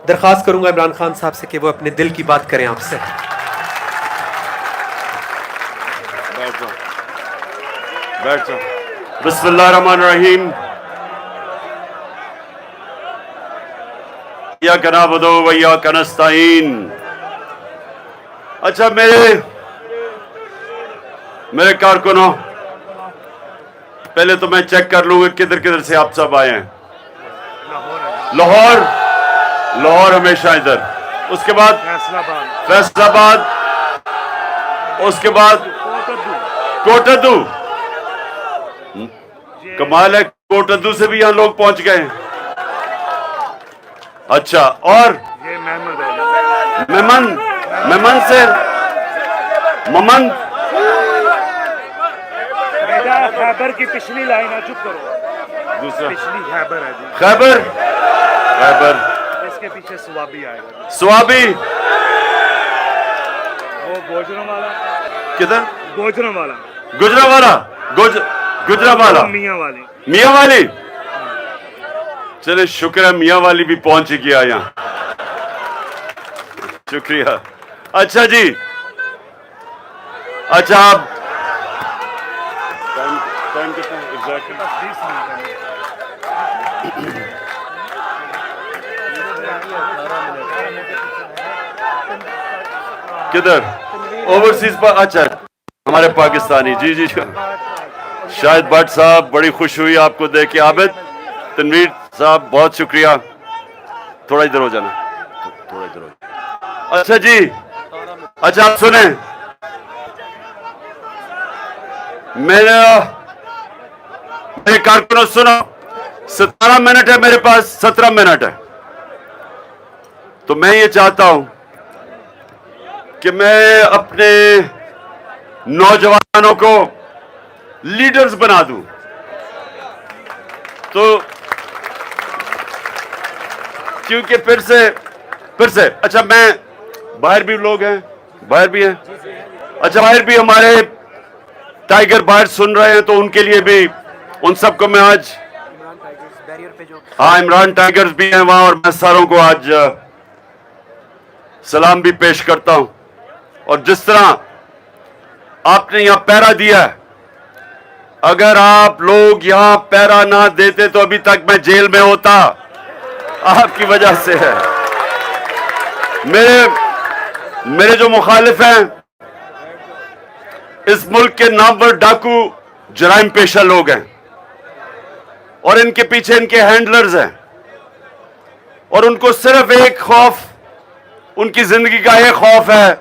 درخواست کروں گا عمران خان صاحب سے کہ وہ اپنے دل کی بات کریں آپ سے. بیٹھ جاؤ. بسم اللہ الرحمن الرحیم. ایاک نعبد و ایاک نستعین. اچھا میرے کارکنوں، پہلے تو میں چیک کر لوں گا کدھر کدھر سے آپ سب آئے ہیں. لاہور ہمیشہ ادھر، اس کے بعد فیصل آباد، اس کے بعد کوٹدو. کمال ہے، کوٹدو سے بھی یہاں لوگ پہنچ گئے ہیں. اچھا، اور ممن سے ممن خیبر کی پچھلی لائن ہے، چپ کرو. دوسرا پچھلی خیبر ہے جی. خیبر اس کے پیچھے سوابی آئے گا. سوابی وہ گوجروں والا. کدھر؟ گوجروں والا. گجرا میاں والی. چلے شکر ہے میاں والی بھی پہنچ گیا یہاں. شکریہ. اچھا جی، اچھا آپ ٹائم کتنا کدھر؟ اوورسیز پر. اچھا ہمارے پاکستانی. جی شاہد بٹ صاحب، بڑی خوش ہوئی آپ کو دیکھ کے. عابد تنویر صاحب بہت شکریہ. تھوڑا ادھر ہو جانا. اچھا جی، اچھا آپ سنیں، میرے کارکنوں سنو. 17 منٹ ہے میرے پاس، 17 منٹ ہے. تو میں یہ چاہتا ہوں کہ میں اپنے نوجوانوں کو لیڈرز بنا دوں. تو کیونکہ پھر سے اچھا، میں باہر بھی لوگ ہیں، باہر بھی ہیں. اچھا باہر بھی ہمارے ٹائیگر باہر سن رہے ہیں، تو ان کے لیے بھی، ان سب کو میں آج، ہاں عمران ٹائیگرز بھی ہیں وہاں، اور میں ساروں کو آج سلام بھی پیش کرتا ہوں. اور جس طرح آپ نے یہاں پہرا دیا ہے، اگر آپ لوگ یہاں پہرا نہ دیتے تو ابھی تک میں جیل میں ہوتا. آپ کی وجہ سے ہے. میرے جو مخالف ہیں اس ملک کے نامور ڈاکو جرائم پیشہ لوگ ہیں، اور ان کے پیچھے ان کے ہینڈلرز ہیں، اور ان کو صرف ایک خوف، ان کی زندگی کا ایک خوف ہے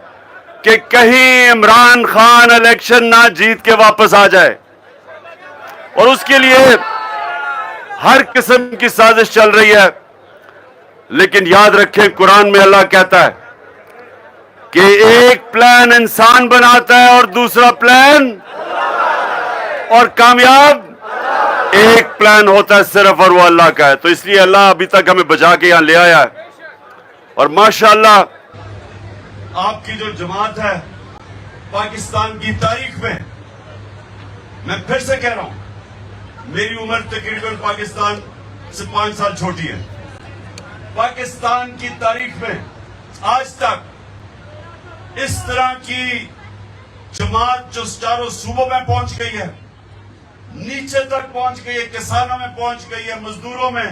کہ کہیں عمران خان الیکشن نہ جیت کے واپس آ جائے. اور اس کے لیے ہر قسم کی سازش چل رہی ہے. لیکن یاد رکھیں، قرآن میں اللہ کہتا ہے کہ ایک پلان انسان بناتا ہے اور دوسرا پلان، اور کامیاب ایک پلان ہوتا ہے صرف، اور وہ اللہ کا ہے. تو اس لیے اللہ ابھی تک ہمیں بچا کے یہاں لے آیا ہے. اور ماشاءاللہ آپ کی جو جماعت ہے پاکستان کی تاریخ میں پھر سے کہہ رہا ہوں، میری عمر تقریباً پاکستان سے 5 سال چھوٹی ہے. پاکستان کی تاریخ میں آج تک اس طرح کی جماعت جو چاروں صوبوں میں پہنچ گئی ہے، نیچے تک پہنچ گئی ہے، کسانوں میں پہنچ گئی ہے، مزدوروں میں،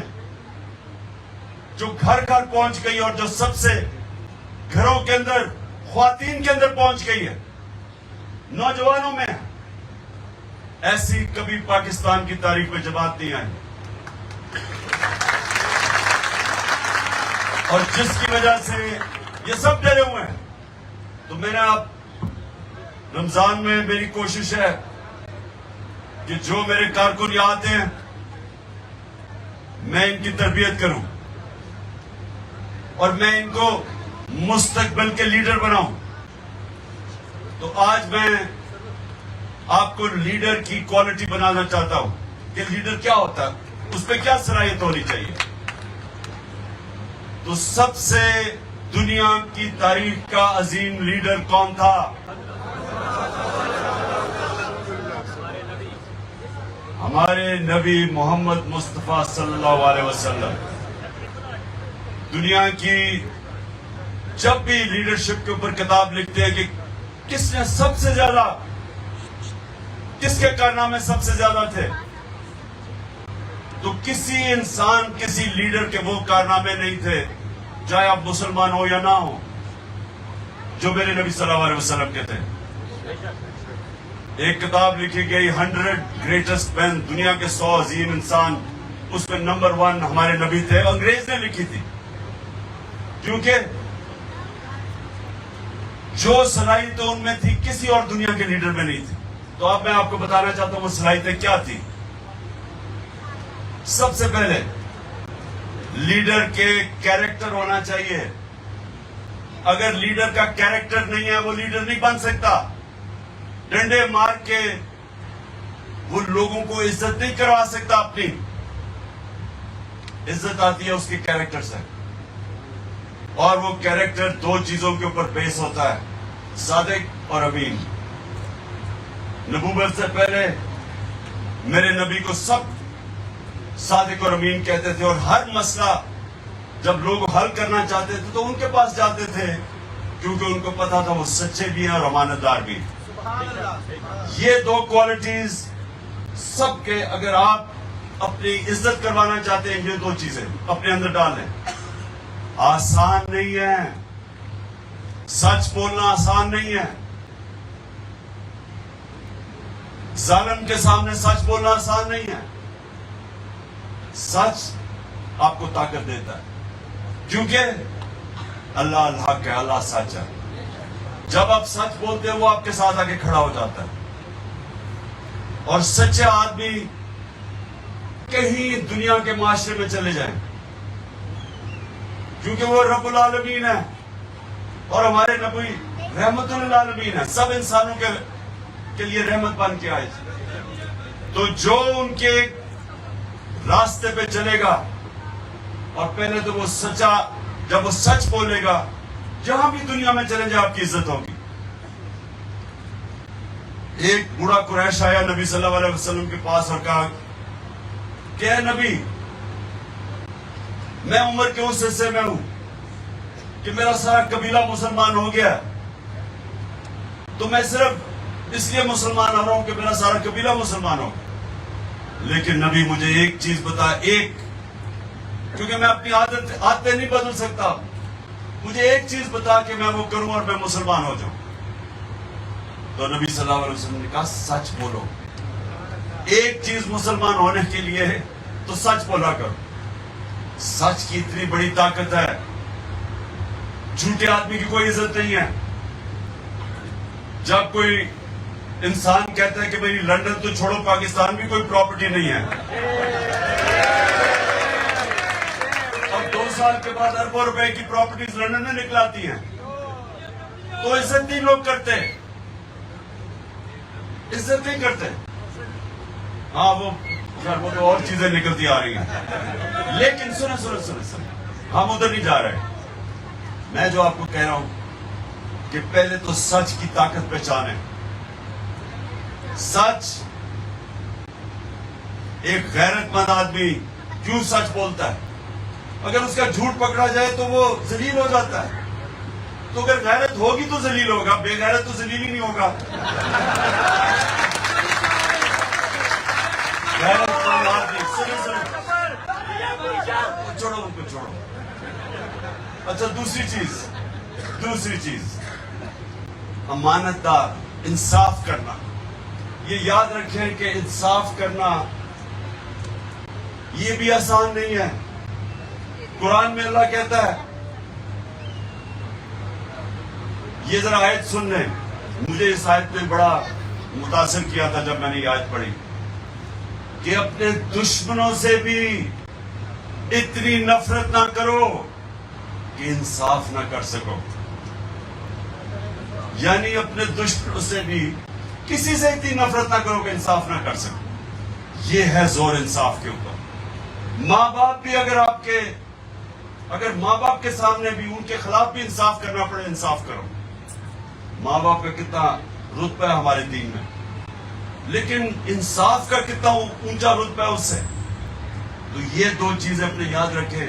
جو گھر گھر پہنچ گئی ہے، اور جو سب سے گھروں کے اندر، خواتین کے اندر پہنچ گئی ہے، نوجوانوں میں، ایسی کبھی پاکستان کی تاریخ میں جماعت نہیں آئی. اور جس کی وجہ سے یہ سب ڈرے ہوئے ہیں. تو میرا رمضان میں میری کوشش ہے کہ جو میرے کارکن یہاں آتے ہیں میں ان کی تربیت کروں، اور میں ان کو مستقبل کے لیڈر بناؤں. تو آج میں آپ کو لیڈر کی کوالٹی بنانا چاہتا ہوں کہ لیڈر کیا ہوتا ہے، اس پہ کیا صلاحیت ہونی چاہیے. تو سب سے دنیا کی تاریخ کا عظیم لیڈر کون تھا؟ ہمارے نبی محمد مصطفیٰ صلی اللہ علیہ وسلم. دنیا کی جب بھی لیڈرشپ کے اوپر کتاب لکھتے ہیں کہ کس نے سب سے زیادہ، کس کے کارنامے سب سے زیادہ تھے، تو کسی انسان، کسی لیڈر کے وہ کارنامے نہیں تھے، چاہے آپ مسلمان ہو یا نہ ہو، جو میرے نبی صلی اللہ علیہ وسلم کے تھے. ایک کتاب لکھی گئی 100 گریٹسٹ مین، دنیا کے 100 عظیم انسان، اس میں نمبر 1 ہمارے نبی تھے. انگریز نے لکھی تھی، کیونکہ جو صلاحیت ان میں تھی کسی اور دنیا کے لیڈر میں نہیں تھی. تو اب میں آپ کو بتانا چاہتا ہوں وہ صلاحیتیں کیا تھی. سب سے پہلے لیڈر کے کیریکٹر ہونا چاہیے. اگر لیڈر کا کیریکٹر نہیں ہے وہ لیڈر نہیں بن سکتا. ڈنڈے مار کے وہ لوگوں کو عزت نہیں کروا سکتا. اپنی عزت آتی ہے اس کے کیریکٹر سے، اور وہ کیریکٹر 2 چیزوں کے اوپر بیس ہوتا ہے، صادق اور امین. نبوت سے پہلے میرے نبی کو سب صادق اور امین کہتے تھے، اور ہر مسئلہ جب لوگ حل کرنا چاہتے تھے تو ان کے پاس جاتے تھے، کیونکہ ان کو پتا تھا وہ سچے بھی ہیں اور امانت دار بھی. یہ 2 کوالٹیز سب کے، اگر آپ اپنی عزت کروانا چاہتے ہیں، یہ 2 چیزیں اپنے اندر ڈال لیں. آسان نہیں ہے، سچ بولنا آسان نہیں ہے. ظالم کے سامنے سچ بولنا آسان نہیں ہے. سچ آپ کو طاقت دیتا ہے، کیونکہ اللہ الحق ہے، اللہ سچ ہے. جب آپ سچ بولتے ہیں وہ آپ کے ساتھ آگے کھڑا ہو جاتا ہے. اور سچے آدمی کہیں دنیا کے معاشرے میں چلے جائیں، کیونکہ وہ رب العالمین ہے اور ہمارے نبی رحمت للعالمین ہے، سب انسانوں کے لیے رحمت بن کے آئے. تو جو ان کے راستے پہ چلے گا، اور پہلے تو وہ سچا، جب وہ سچ بولے گا، جہاں بھی دنیا میں چلے جائے آپ کی عزت ہوگی. ایک بوڑھا قریش آیا نبی صلی اللہ علیہ وسلم کے پاس اور کہا کہ اے نبی، میں عمر کے اس حصے میں ہوں کہ میرا سارا قبیلہ مسلمان ہو گیا، تو میں صرف اس لیے مسلمان ہو رہا ہوں کہ میرا سارا قبیلہ مسلمان ہو. لیکن نبی مجھے ایک چیز بتا، ایک، کیونکہ میں اپنی عادتیں نہیں بدل سکتا، مجھے ایک چیز بتا کہ میں وہ کروں اور میں مسلمان ہو جاؤں. تو نبی صلی اللہ علیہ وسلم نے کہا سچ بولو. ایک چیز مسلمان ہونے کے لیے ہے تو سچ بولا کرو. سچ کی اتنی بڑی طاقت ہے، جھوٹے آدمی کی کوئی عزت نہیں ہے. جب کوئی انسان کہتا ہے کہ میری لندن تو چھوڑو، پاکستان بھی کوئی پراپرٹی نہیں ہے، اور 2 سال کے بعد اربوں روپے کی پراپرٹیز لندن میں نکلاتی ہیں، تو عزت نہیں لوگ کرتے، عزت نہیں کرتے. ہاں وہ تو اور چیزیں نکلتی آ رہی ہیں. لیکن سنیں ہم ادھر نہیں جا رہے. میں جو آپ کو کہہ رہا ہوں کہ پہلے تو سچ کی طاقت پہچانیں. سچ، ایک غیرت مند آدمی کیوں سچ بولتا ہے؟ اگر اس کا جھوٹ پکڑا جائے تو وہ ذلیل ہو جاتا ہے. تو اگر غیرت ہوگی تو ذلیل ہوگا، بے غیرت تو ذلیل ہی نہیں ہوگا. غیرت مند آدمی، چھوڑو ان کو، چھوڑو. اچھا دوسری چیز امانت دار، انصاف کرنا. یہ یاد رکھیں کہ انصاف کرنا یہ بھی آسان نہیں ہے. قرآن میں اللہ کہتا ہے، یہ ذرا آیت سن لیں. مجھے اس آیت نے بڑا متاثر کیا تھا جب میں نے یہ آیت پڑھی، کہ اپنے دشمنوں سے بھی اتنی نفرت نہ کرو کہ انصاف نہ کر سکو. یعنی اپنے دشمنوں سے بھی کسی سے اتنی نفرت نہ کرو کہ انصاف نہ کر سکو. یہ ہے زور انصاف کے اوپر. ماں باپ بھی اگر ماں باپ کے سامنے بھی ان کے خلاف بھی انصاف کرنا پڑے، انصاف کرو. ماں باپ کا کتنا رتبہ ہے ہمارے دین میں، لیکن انصاف کا کتنا اونچا رتبہ ہے اس سے. تو یہ 2 چیزیں اپنے یاد رکھیں.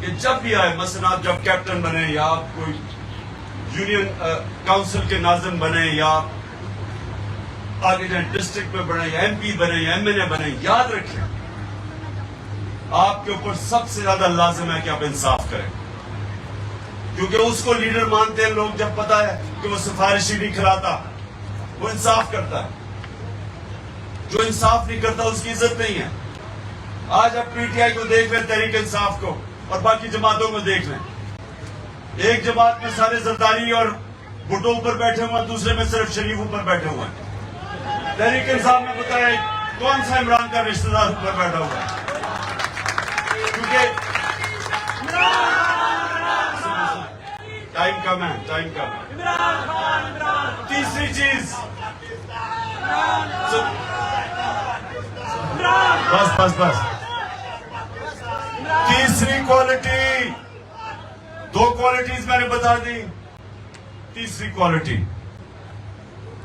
کہ جب بھی آئے، مثلا آپ جب کیپٹن بنے یا آپ کوئی یونین کاؤنسل کے ناظم بنے یا آگے جائیں ڈسٹرکٹ میں بنے یا ایم پی بنے یا ایم ایل اے بنے، یاد رکھیں آپ کے اوپر سب سے زیادہ لازم ہے کہ آپ انصاف کریں، کیونکہ اس کو لیڈر مانتے ہیں لوگ جب پتا ہے کہ وہ سفارشی نہیں کھلاتا، وہ انصاف کرتا ہے۔ جو انصاف نہیں کرتا اس کی عزت نہیں ہے۔ آج آپ پی ٹی آئی کو دیکھ لیں، تحریک انصاف کو، اور باقی جماعتوں کو دیکھ لیں، ایک جماعت میں سارے زرداری اور بھٹو اوپر بیٹھے ہوئے ہیں، دوسرے میں صرف شریف اوپر بیٹھے ہوئے ہیں۔ تحریک انصاف میں بتائیں کون سا عمران کا رشتہ دار اوپر بیٹھا ہوا ہے؟ کیونکہ ٹائم کم ہے، ٹائم کم ہے۔ تیسری چیز، بس تیسری کوالٹی، دو کوالٹیز میں نے بتا دی، تیسری کوالٹی،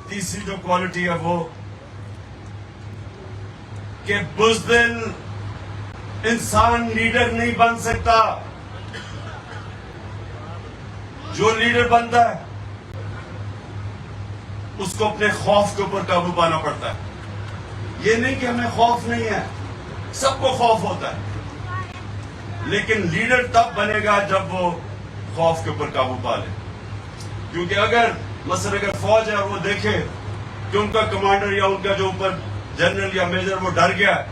تیسری جو کوالٹی ہے وہ کہ بزدل انسان لیڈر نہیں بن سکتا۔ جو لیڈر بنتا ہے اس کو اپنے خوف کے اوپر قابو پانا پڑتا ہے۔ یہ نہیں کہ ہمیں خوف نہیں ہے، سب کو خوف ہوتا ہے، لیکن لیڈر تب بنے گا جب وہ خوف کے اوپر قابو پا لے۔ کیونکہ اگر فوج ہے اور وہ دیکھے کہ ان کا کمانڈر یا ان کا جو اوپر جنرل یا میجر وہ ڈر گیا ہے،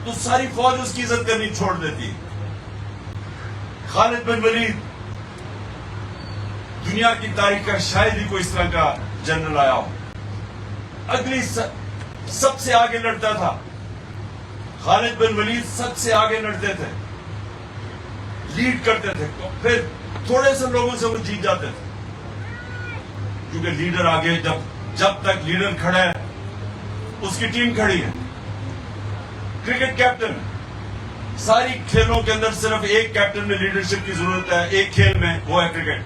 تو ساری فوج اس کی عزت کرنی چھوڑ دیتی ہے۔ خالد بن ولید دنیا کی تاریخ کا شاید ہی کوئی اس طرح کا جنرل آیا ہو، اگلی سب سے آگے لڑتا تھا۔ خالد بن ولید سب سے آگے لڑتے تھے، لیڈ کرتے تھے، تو پھر تھوڑے سے لوگوں سے وہ جیت جاتے تھے، کیونکہ لیڈر آگے جب تک لیڈر کھڑا ہے اس کی ٹیم کھڑی ہے۔ کرکٹ کیپٹن، ساری کھیلوں کے اندر صرف ایک کیپٹن میں لیڈرشپ کی ضرورت ہے، ایک کھیل میں، وہ ہے کرکٹ۔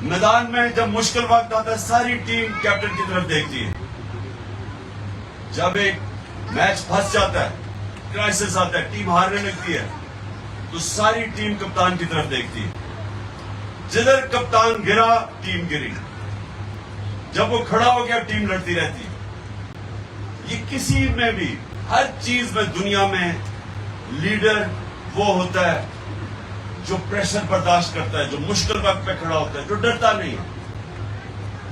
میدان میں جب مشکل وقت آتا ہے ساری ٹیم کیپٹن کی طرف دیکھتی ہے۔ جب ایک میچ پھنس جاتا ہے، کرائسس آتا ہے، ٹیم ہارنے لگتی ہے، تو ساری ٹیم کپتان کی طرف دیکھتی ہے۔ جدھر کپتان گرا ٹیم گری، جب وہ کھڑا ہو گیا ٹیم لڑتی رہتی ہے۔ یہ کسی میں بھی، ہر چیز میں، دنیا میں لیڈر وہ ہوتا ہے جو پریشر برداشت کرتا ہے، جو مشکل وقت پہ کھڑا ہوتا ہے، جو ڈرتا نہیں ہے،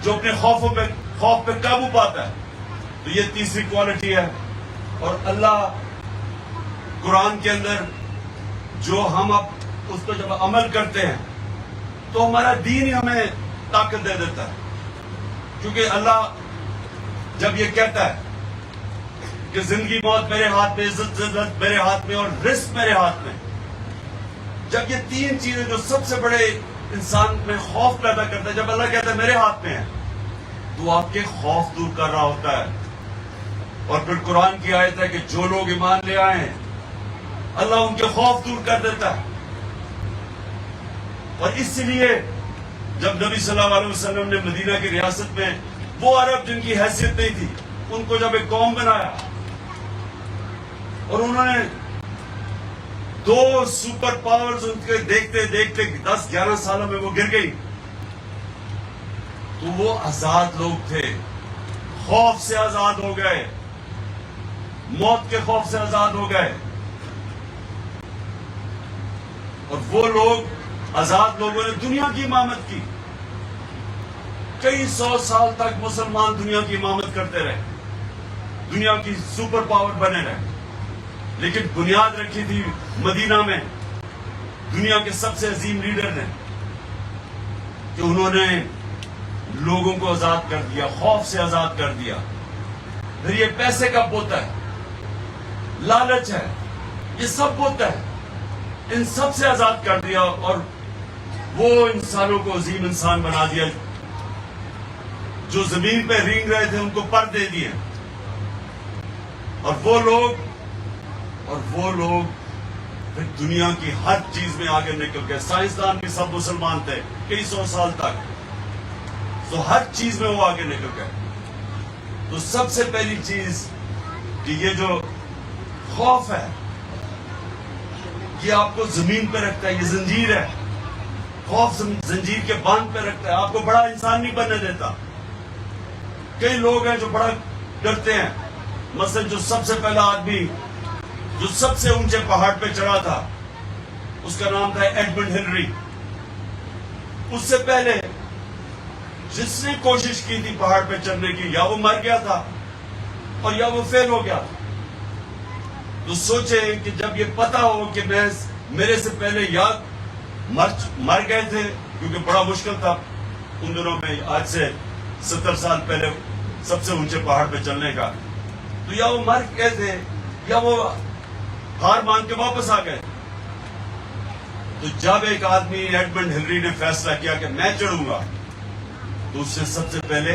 جو اپنے خوف پہ قابو پاتا ہے۔ تو یہ تیسری کوالٹی ہے۔ اور اللہ قرآن کے اندر جو ہم اب اس پہ جب عمل کرتے ہیں تو ہمارا دین ہی ہمیں طاقت دے دیتا ہے، کیونکہ اللہ جب یہ کہتا ہے کہ زندگی موت میرے ہاتھ میں، عزت ذلت میرے ہاتھ میں، اور رزق میرے ہاتھ میں، جب یہ تین چیزیں جو سب سے بڑے انسان میں خوف پیدا کرتا ہے، جب اللہ کہتا ہے میرے ہاتھ میں ہے، تو آپ کے خوف دور کر رہا ہوتا ہے۔ اور پھر قرآن کی آیت ہے کہ جو لوگ ایمان لے آئے ہیں اللہ ان کے خوف دور کر دیتا ہے۔ اور اس لیے جب نبی صلی اللہ علیہ وسلم نے مدینہ کی ریاست میں وہ عرب جن کی حیثیت نہیں تھی، ان کو جب ایک قوم بنایا اور انہوں نے دو سپر پاورز ان کے دیکھتے دیکھتے 10-11 سالوں میں وہ گر گئی، تو وہ آزاد لوگ تھے، خوف سے آزاد ہو گئے، موت کے خوف سے آزاد ہو گئے۔ اور وہ لوگ، آزاد لوگوں نے دنیا کی امامت کی، کئی 100 سال تک مسلمان دنیا کی امامت کرتے رہے، دنیا کی سپر پاور بنے رہے، لیکن بنیاد رکھی تھی مدینہ میں دنیا کے سب سے عظیم لیڈر نے، کہ انہوں نے لوگوں کو آزاد کر دیا، خوف سے آزاد کر دیا۔ پھر یہ پیسے کا بوتا ہے، لالچ ہے، یہ سب بوتا ہے، ان سب سے آزاد کر دیا، اور وہ انسانوں کو عظیم انسان بنا دیا۔ جو زمین پہ رینگ رہے تھے ان کو پر دے دیے، اور وہ لوگ پھر دنیا کی ہر چیز میں آگے نکل گئے۔ سائنسدان بھی سب مسلمان تھے کئی 100 سال تک، تو ہر چیز میں وہ آگے نکل گئے۔ تو سب سے پہلی چیز کہ یہ جو خوف ہے، یہ آپ کو زمین پہ رکھتا ہے, یہ زنجیر ہے. خوف زنجیر کے باندھ پہ رکھتا ہے, آپ کو بڑا انسان نہیں بننے دیتا. کئی لوگ ہیں جو بڑا ڈرتے ہیں. مثلا جو سب سے پہلا آدمی جو سب سے اونچے پہاڑ پہ چڑھا تھا, اس کا نام تھا ایڈمنڈ ہنری. اس سے پہلے جس نے کوشش کی تھی پہاڑ پہ چڑھنے کی, یا وہ مر گیا تھا اور یا وہ فیل ہو گیا تھا. تو سوچے کہ جب یہ پتا ہو کہ میرے سے پہلے یا مر گئے تھے, کیونکہ بڑا مشکل تھا ان دنوں میں, آج سے 70 سال پہلے سب سے اونچے پہاڑ پہ چلنے کا, تو یا وہ مر گئے تھے یا وہ ہار مان کے واپس آ گئے. تو جب ایک آدمی ایڈمنڈ ہنری نے فیصلہ کیا کہ میں چڑھوں گا, تو اس نے سب سے پہلے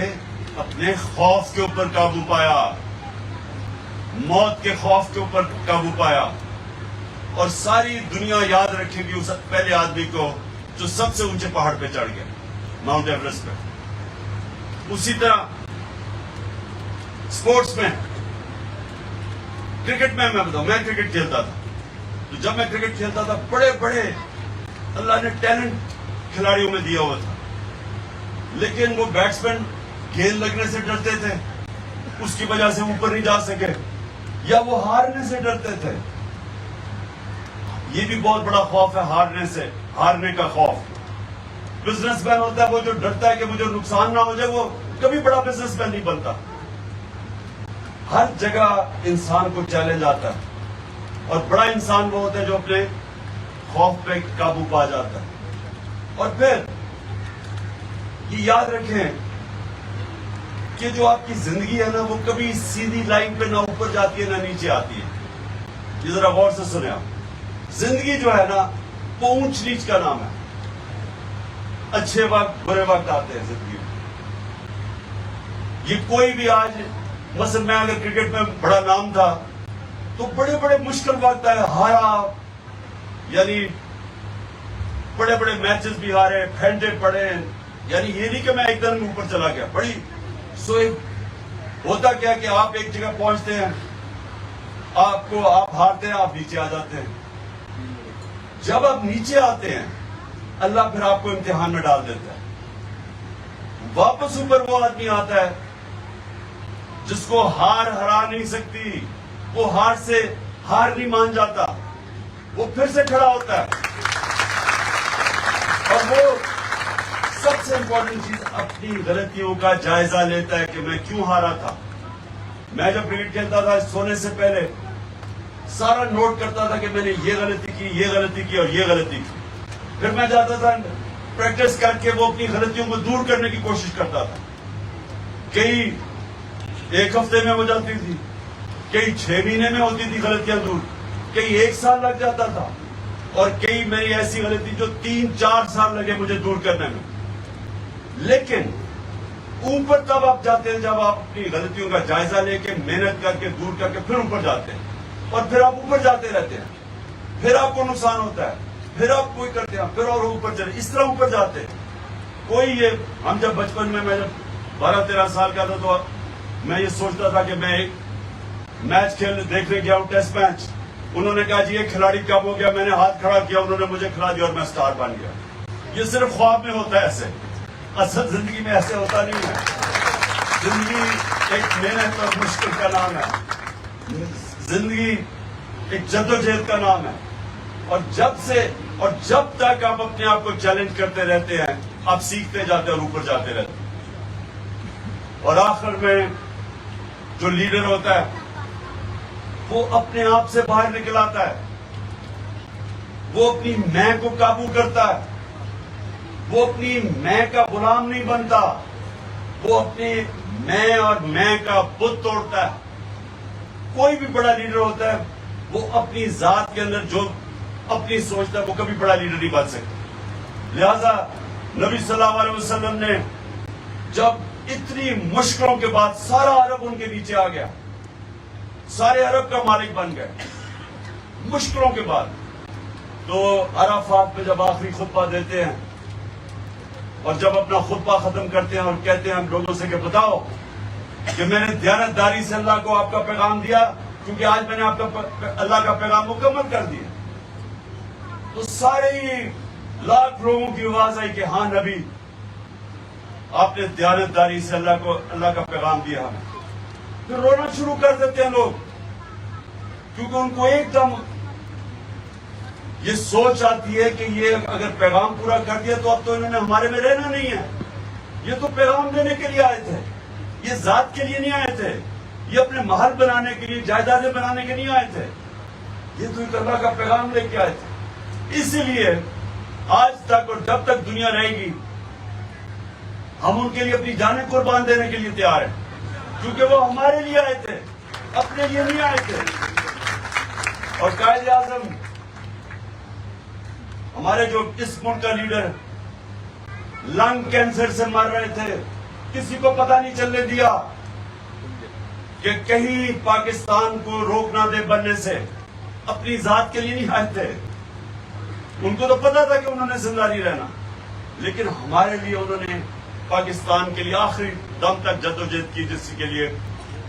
اپنے خوف کے اوپر قابو پایا, موت کے خوف کے اوپر قابو پایا. اور ساری دنیا یاد رکھے گی اس پہلے آدمی کو جو سب سے اونچے پہاڑ پہ چڑھ گیا, ماؤنٹ ایوریسٹ پہ. اسی طرح سپورٹس میں, کرکٹ میں بتاؤں, میں کرکٹ کھیلتا تھا. تو جب میں کرکٹ کھیلتا تھا, بڑے بڑے اللہ نے ٹیلنٹ کھلاڑیوں میں دیا ہوا تھا, لیکن وہ بیٹسمین گیند لگنے سے ڈرتے تھے, اس کی وجہ سے اوپر نہیں جا سکے, یا وہ ہارنے سے ڈرتے تھے. یہ بھی بہت بڑا خوف ہے, ہارنے کا خوف. بزنس مین ہوتا ہے وہ جو ڈرتا ہے کہ مجھے نقصان نہ ہو جائے, وہ کبھی بڑا بزنس مین نہیں بنتا. ہر جگہ انسان کو چیلنج آتا ہے, اور بڑا انسان وہ ہوتا ہے جو اپنے خوف پہ قابو پا جاتا ہے. اور پھر یہ یاد رکھیں کہ جو آپ کی زندگی ہے نا, وہ کبھی سیدھی لائن پہ نہ اوپر جاتی ہے نہ نیچے آتی ہے. یہ ذرا غور سے سنیں آپ. زندگی جو ہے نا وہ اونچ نیچ کا نام ہے. اچھے وقت برے وقت آتے ہیں زندگی میں. یہ کوئی بھی آج مثلا میں اگر کرکٹ میں بڑا نام تھا تو بڑے بڑے مشکل وقت آئے, ہارا, یعنی بڑے بڑے میچز بھی ہارے, پھینٹے پڑے. یعنی یہ نہیں کہ میں ایک دن اوپر چلا گیا. بڑی ہوتا کیا کہ آپ ایک جگہ پہنچتے ہیں, آپ ہارتے ہیں, آپ نیچے آ جاتے ہیں. جب آپ نیچے آتے ہیں اللہ پھر آپ کو امتحان میں ڈال دیتا ہے. واپس اوپر وہ آدمی آتا ہے جس کو ہار ہرا نہیں سکتی, وہ ہار نہیں مان جاتا, وہ پھر سے کھڑا ہوتا ہے. اور وہ سب سے امپورٹنٹ چیز اپنی غلطیوں کا جائزہ لیتا ہے کہ میں کیوں ہارا تھا. میں جب کرکٹ کھیلتا تھا سونے سے پہلے سارا نوٹ کرتا تھا کہ میں نے یہ غلطی کی, یہ غلطی کی اور یہ غلطی کی. پھر میں جاتا تھا پریکٹس کر کے وہ اپنی غلطیوں کو دور کرنے کی کوشش کرتا تھا. کئی ایک ہفتے میں ہو جاتی تھی, کئی 6 مہینے میں ہوتی تھی غلطیاں دور, کئی 1 سال لگ جاتا تھا, اور کئی میری ایسی غلطی جو 3-4 سال لگے مجھے دور کرنے میں. لیکن اوپر تب آپ جاتے ہیں جب آپ اپنی غلطیوں کا جائزہ لے کے محنت کر کے دور کر کے پھر اوپر جاتے ہیں, اور پھر آپ اوپر جاتے رہتے ہیں. پھر آپ کو نقصان ہوتا ہے, پھر آپ کوئی کرتے ہیں, پھر اور اوپر چلے, اس طرح اوپر جاتے ہیں. کوئی یہ ہم جب بچپن میں جب 12-13 سال کا تھا تو میں یہ سوچتا تھا کہ میں ایک میچ دیکھنے گیا ہوں, ٹیسٹ میچ. انہوں نے کہا جی یہ کھلاڑی کب ہو گیا, میں نے ہاتھ کھڑا کیا, انہوں نے مجھے کھلا دیا اور میں سٹار بن گیا. یہ صرف خواب میں ہوتا ہے, ایسے اصل زندگی میں ایسے ہوتا نہیں ہے. زندگی ایک محنت اور مشکل کا نام ہے, زندگی ایک جدوجہد کا نام ہے. اور جب تک آپ اپنے آپ کو چیلنج کرتے رہتے ہیں آپ سیکھتے جاتے ہیں اور اوپر جاتے رہتے ہیں. اور آخر میں جو لیڈر ہوتا ہے وہ اپنے آپ سے باہر نکل آتا ہے, وہ اپنی میں کو قابو کرتا ہے, وہ اپنی میں کا غلام نہیں بنتا, وہ اپنی میں اور میں کا بت توڑتا ہے. کوئی بھی بڑا لیڈر ہوتا ہے وہ اپنی ذات کے اندر جو اپنی سوچتا ہے وہ کبھی بڑا لیڈر نہیں بن سکتا. لہذا نبی صلی اللہ علیہ وسلم نے جب اتنی مشکلوں کے بعد سارا عرب ان کے نیچے آ گیا, سارے عرب کا مالک بن گئے مشکلوں کے بعد, تو عرفات میں جب آخری خطبہ دیتے ہیں اور جب اپنا خطبہ ختم کرتے ہیں اور کہتے ہیں ہم لوگوں سے کہ بتاؤ کہ میں نے دیانتداری سے اللہ کو آپ کا پیغام دیا, کیونکہ آج میں نے آپ کا اللہ کا پیغام مکمل کر دیا. تو سارے ہی لاکھ لوگوں کی آواز آئی کہ ہاں نبی آپ نے دیانتداری سے اللہ کا پیغام دیا ہمیں. پھر رونا شروع کر دیتے ہیں لوگ, کیونکہ ان کو ایک دم یہ سوچ آتی ہے کہ یہ اگر پیغام پورا کر دیا تو اب تو انہوں نے ہمارے میں رہنا نہیں ہے. یہ تو پیغام دینے کے لیے آئے تھے, یہ ذات کے لیے نہیں آئے تھے, یہ اپنے محل بنانے کے لیے, جائیدادیں بنانے کے نہیں آئے تھے, یہ تو ایک اللہ کا پیغام لے کے آئے تھے. اسی لیے آج تک اور جب تک دنیا رہے گی ہم ان کے لیے اپنی جانیں قربان دینے کے لیے تیار ہیں, کیونکہ وہ ہمارے لیے آئے تھے, اپنے لیے نہیں آئے تھے. اور قائد اعظم ہمارے جو اس ملک کا لیڈر لنگ کینسر سے مر رہے تھے, کسی کو پتہ نہیں چلنے دیا کہ کہیں پاکستان کو روک نہ دے بننے سے. اپنی ذات کے لیے نہیں آئے تھے, ان کو تو پتا تھا کہ انہوں نے زندہ نہیں رہنا, لیکن ہمارے لیے انہوں نے پاکستان کے لیے آخری دم تک جدوجہد کی, جس کے لیے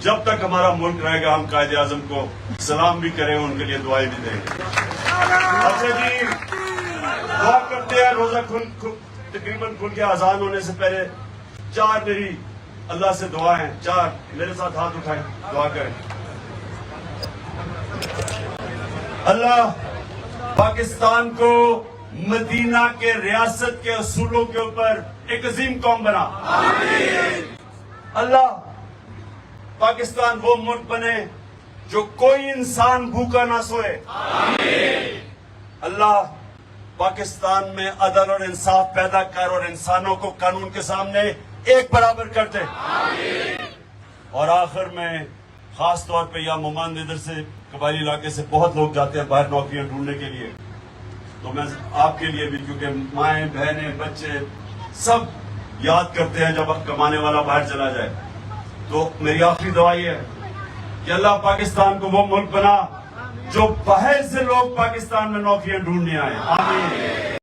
جب تک ہمارا ملک رہے گا ہم قائد اعظم کو سلام بھی کریں, ان کے لیے دعائیں بھی دیں گے. اچھا جی, دعا کرتے ہیں. روزہ تقریباً کھل کے اذان ہونے سے پہلے 4 میری اللہ سے دعائیں, 4 میرے ساتھ ہاتھ اٹھائیں, دعا کریں. اللہ پاکستان کو مدینہ کے ریاست کے اصولوں کے اوپر ایک عظیم قوم بنا. اللہ پاکستان وہ ملک بنے جو کوئی انسان بھوکا نہ سوئے. اللہ پاکستان میں عدل اور انصاف پیدا کر اور انسانوں کو قانون کے سامنے ایک برابر کر دے. اور آخر میں خاص طور پہ یہاں مماند ادھر سے قبائلی علاقے سے بہت لوگ جاتے ہیں باہر نوکریاں ڈھونڈنے کے لیے, تو میں آپ کے لیے بھی, کیونکہ مائیں بہنیں بچے سب یاد کرتے ہیں جب کمانے والا باہر چلا جائے, تو میری آخری دعا یہ ہے کہ اللہ پاکستان کو وہ ملک بنا جو باہر سے لوگ پاکستان میں نوکریاں ڈھونڈنے آئے. آمین.